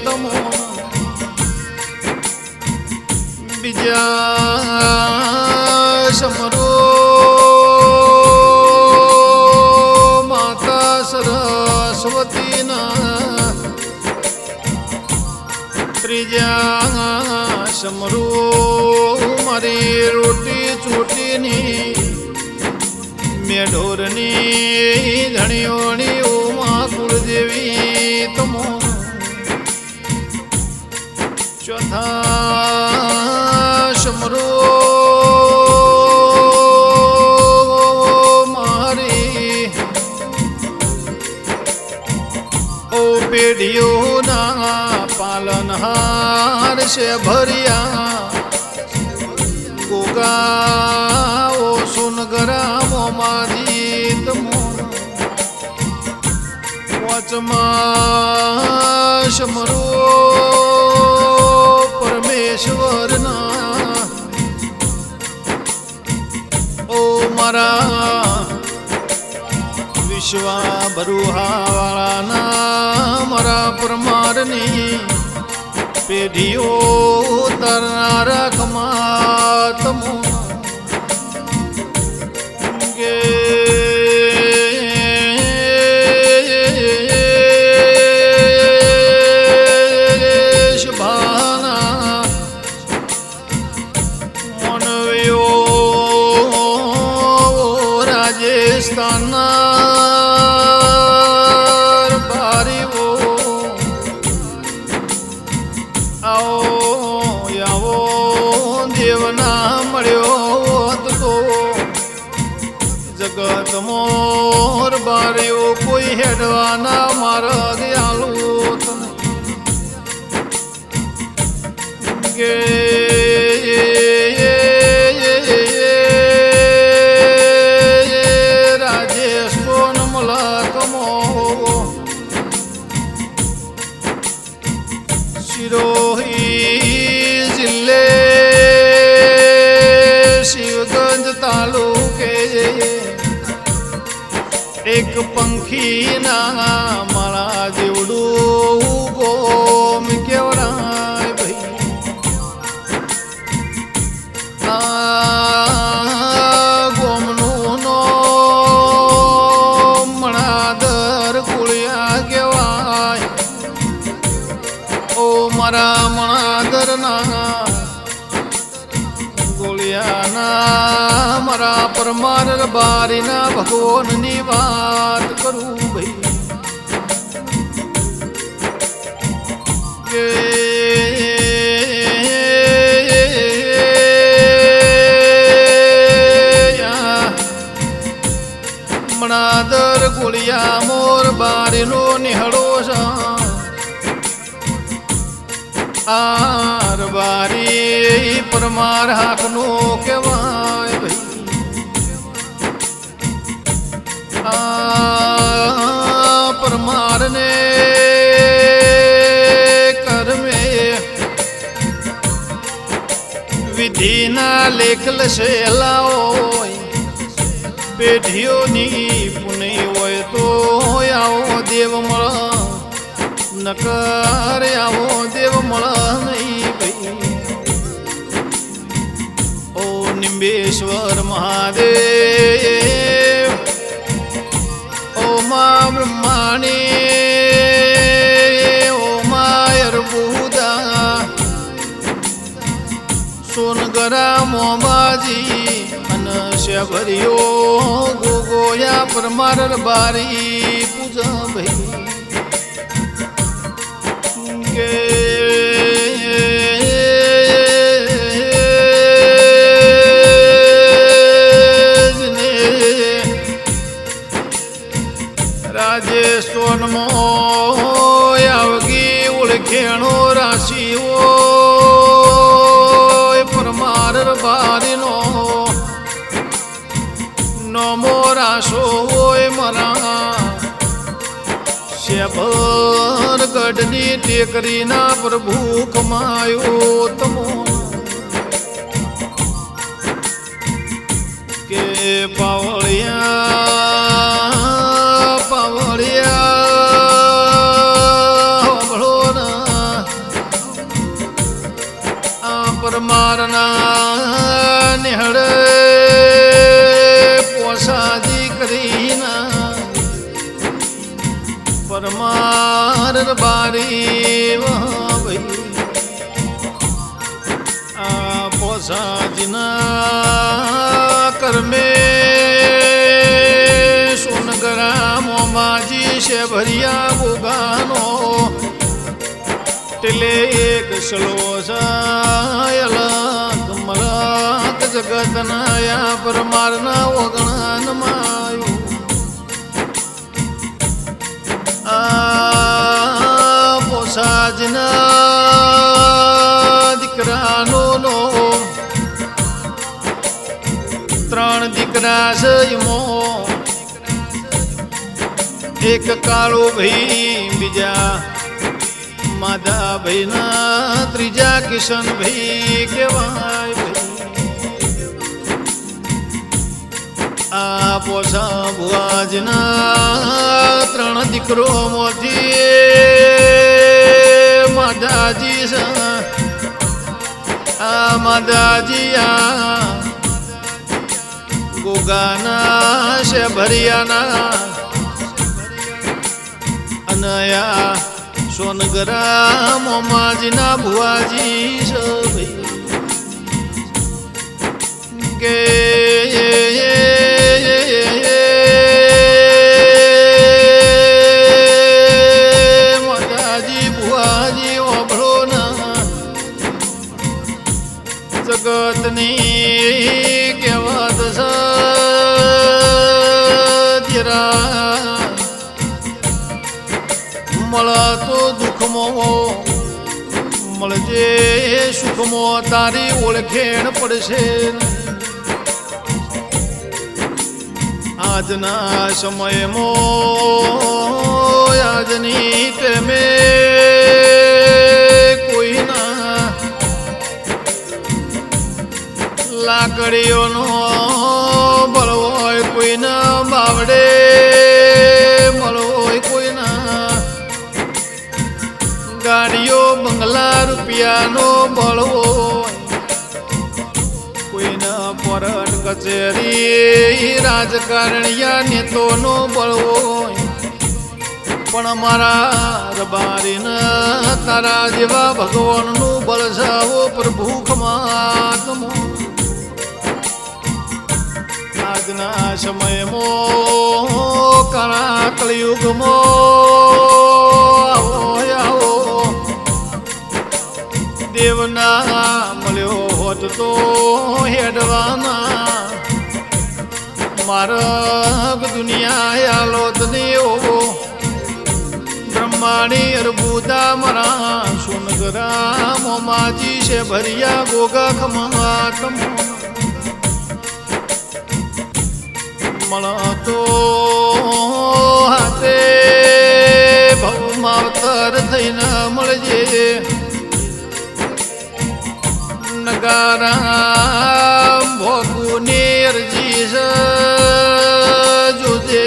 તમો બીજા સમરો માતા સરસ્વતીના ત્રીજા સમરો મારી રોટી ચોટીની મેઢોરની ધણીઓની ઓમાં કુળદેવી તમો ચોથા સમરો મારી ઓ પેઢીઓના પાલનહાર છે ભર્યા ગોગા ઓ સુનગરા માધી તમો વાચમાં સમરો પરમેશ્વરના ઓ મારા વિશ્વા બરુહાવાળાના મારા પરમારની પેઢીઓ તરનારા ખમા તમો ગે શુભાના મનવ્યો રાજસ્થાનના જગત મોર બાર્યો કોઈ હેડવાના માર્ગ આલો તને ગે રાજેશ કોન મલાકમો સિરોહી જિલ્લે શિવગંજ તાલુકે એક પંખીના માળા જેવડું ગોમ કેવડાય ભાઈ આ ગોમનું નો મણાદર કુળિયા કહેવાય ઓ મારા મણાદરના ગોળિયાના મારા પરમાર બારીના ભગવાનની વાત કરું ભાઈ કે મણાદર ગોળિયા મોર બારીનો નિહળો છે આર બારી પરમાર હાકનો કહેવાય ભાઈ આ પરમારને કર્મે વિધિના લેખ લસેલા હોય પેઢીઓની પુનઈ હોય તો આવો દેવ મળ નકર આવો દેવ મળ નહીં ભાઈ ઓ નિંબેશ્વર મહાદેવ ઓ મા બ્રહ્માણી ઓ મા અર્બુદા સોનગરા મોબાજી અનસ્ય ભર્યો ગોગોયા પરમાર બારી પૂજા ભાઈ કે રાજેશ્વરમો આવગી ઓળખેણો રાશિઓ પરમાર બારીનો નમો રાશો હોય મરા શેભર ગઢની ટેકરીના પ્રભુ કમાયો તમો કે પાવળિયા પાવળિયા પરમારના નિહળે પોસાજી કરીના પરમાર બારી ભાઈ આ પોસાજીના કર્મે સોનગરા મોમાજી છે ભરિયા ગોગાનો ટેલે એક સલો સાયલા મલક જગતનાયા પરમારના ઓગણાન માયું આ પોસાજના દીકરાનો નો ત્રણ દીકરા સયમો એક કાળો ભાઈ બીજા માધા ભાઈ ના ત્રીજા કિશન ભાઈ કહેવાય ભાઈ આ પોસા ભુવાજના ત્રણ દીકરો મોથી માધાજી આ માધાજી આ ગોગાના છે ભરિયાના અનયા સોનગરા મોમાજીના ભુવાજી છે કે માતાજી ભુવાજી ઓભળો ના જગતની કહેવત સત્યરા મળતો દુઃખમાં મળજે સુખમાં તારી ઓળખેણ પડશે આજના સમયમાં આજની ટેમે કોઈના લાકડીઓનો બળવો હોય કોઈના બાવડે મળવો હોય કોઈના ગાડીઓ બંગલા રૂપિયાનો બળવો કોઈના પરટ કચેરી રાજકારણીયા નેતોનો બળવો પણ મારા રબારીના તારા જેવા ભગવાનનું બળસાવો પ્રભુ ખમાત્મો આજના સમયમાં કાળા કળિયુગમાં દેવના મળ્યો હોત તો હેડવાના માર્ગ દુનિયા આલોત દેવો બ્રહ્માણી અર્બુદા મરા સોનગરા મોમાજી છે ભરિયા ગોગા ખમાતમ મળતો હાથે ભવ માવતર થઈને મળજે નગારા ભોગુની અરજી જોજે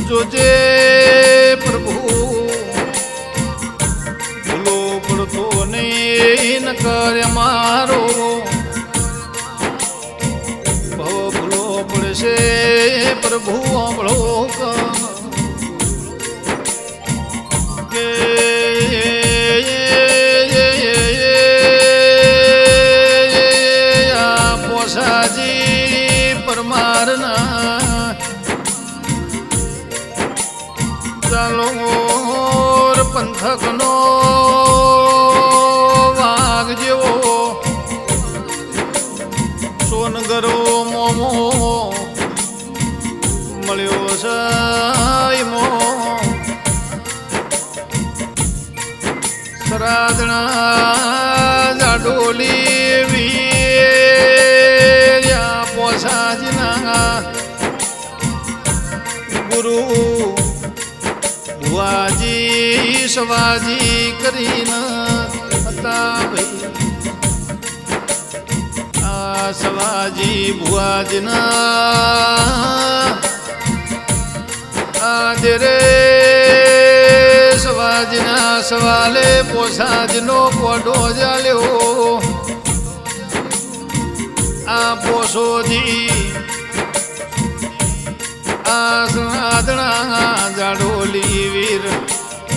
જોજે પ્રભુ ભૂલો પડતો નહીં ન કરે મારો ભવ ભૂલો પડશે પ્રભુ સાંભળો કે પરમારના ચાલોર પંથકનો વાઘ જેવો સોનગરો મોમો મળ્યો સાયમો સરાદણા જાડોલી પોસાજના ગુરુ ભુવાજી સવાજી કરીને હતા ભાઈ આ સવાજી ભુવાજના આજે રે સવાજના સવાલે પોસાજનો કોડો જાલ્યો આ પોસોજી આ સાધણા જાડોલી વીર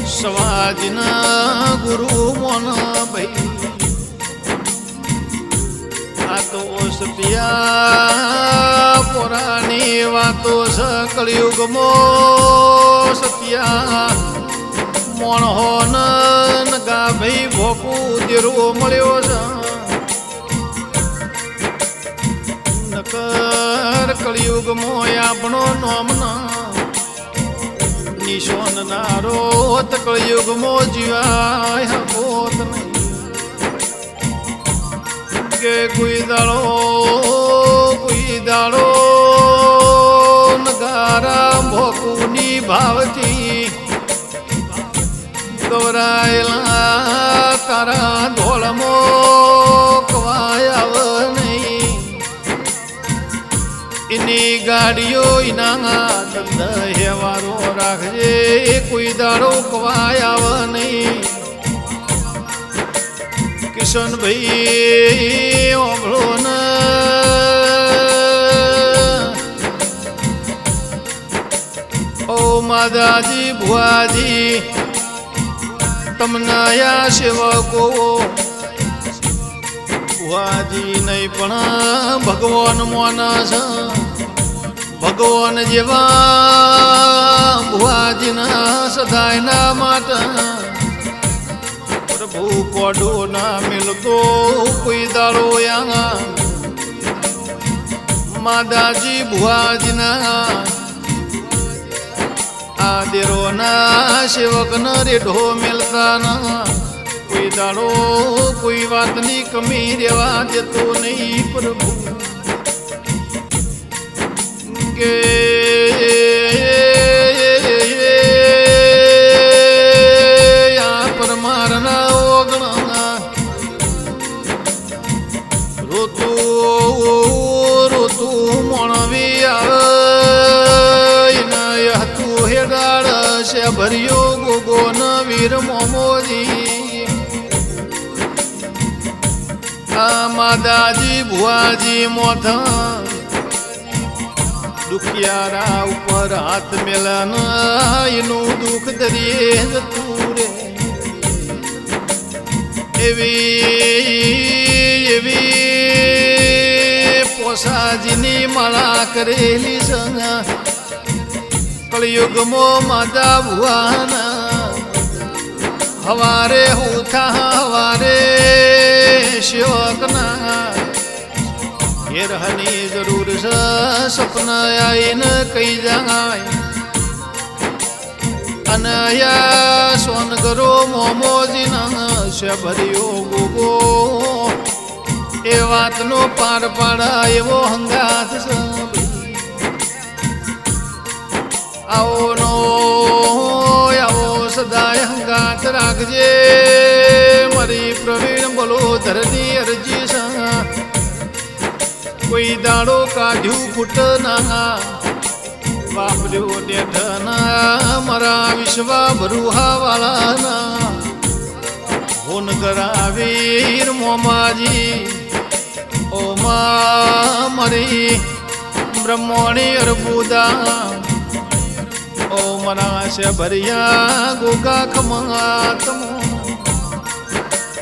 સમાજના ગુરુ મોન ભાઈ આ તો સત્યા પુરાણી વાતો સકળયુગમો સત્યા મોણહોન ગા ભાઈ ભોકું દેરો મળ્યો છે નકર કળિયુગમો આપણો નોમના નિશોન નારો કળિયુગમો જીવાય હોત નહીં કે કોઈ દાડો નગારા ભોકુની ભાવથી ગવરાયેલા તારા ધોળમો કવાયાવ નહીં એની ગાડીઓ ઇનાના ધંધહેવારો રાખજે કોઈ દાડો કવાયાવ નહીં કિશનભાઈ ઓગળો ન ઓ માદાજી ભુવાજી તમનાયા સેવકો ભુવાજી નહીં પણ ભગવાન મોનસ ભગવાન જેવા ભુવાજીના સદાયના માટે પ્રભુ કોડો ના મિલતો કોઈ દાડો યા માદાજી ભુવાજીના આદેરોના સેવકન રેઢો મેલતા ના કોઈ દાડો કોઈ વાતની કમી રેવા દેતો નહીં પ્રભુ કે પરમારના ઓગણા ઋતુ મોણવી આવે તું હેડાળ છે ભર્યો ગોગો ન વીર મોમોજી આ માદાજી ભુવાજી મોથા દુખિયારા ઉપર હાથ મેલન એનું દુઃખ દરિયે જતું રે એવી પોસાજીની માળા કરેલી સંગ કળિયુગમો માતા ભુવાના હવારે હુથા હવારે સેવકના હેરહની જરૂર છે સપના આઈને કઈ જાય અનયા સોનગરો મોમોજીના છે ભર્યો ગોગો એ વાતનો પાર પાડા એવો હંગાત છે આવો સદાય હંગાત રાખજે મારી પ્રવીણ બોલો ધરની અરજી છે કોઈ દાડો કાઢ્યું ફૂટ ના વાપર્યો ડેઠના મારા વિશ્વા ભરુહા વાળાના હોન કરાવીર મોમાજી ઓ મારી બ્રહ્મણી અર્બુદા ઓ મરા છે ભર્યા ગોગા ખમાતમો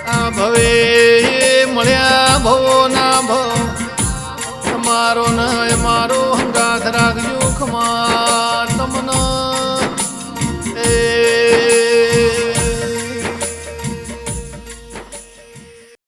આ ભવે મળ્યા ભવો ના ભવ મારો ન મારો હંગાથ રાખજો ખમા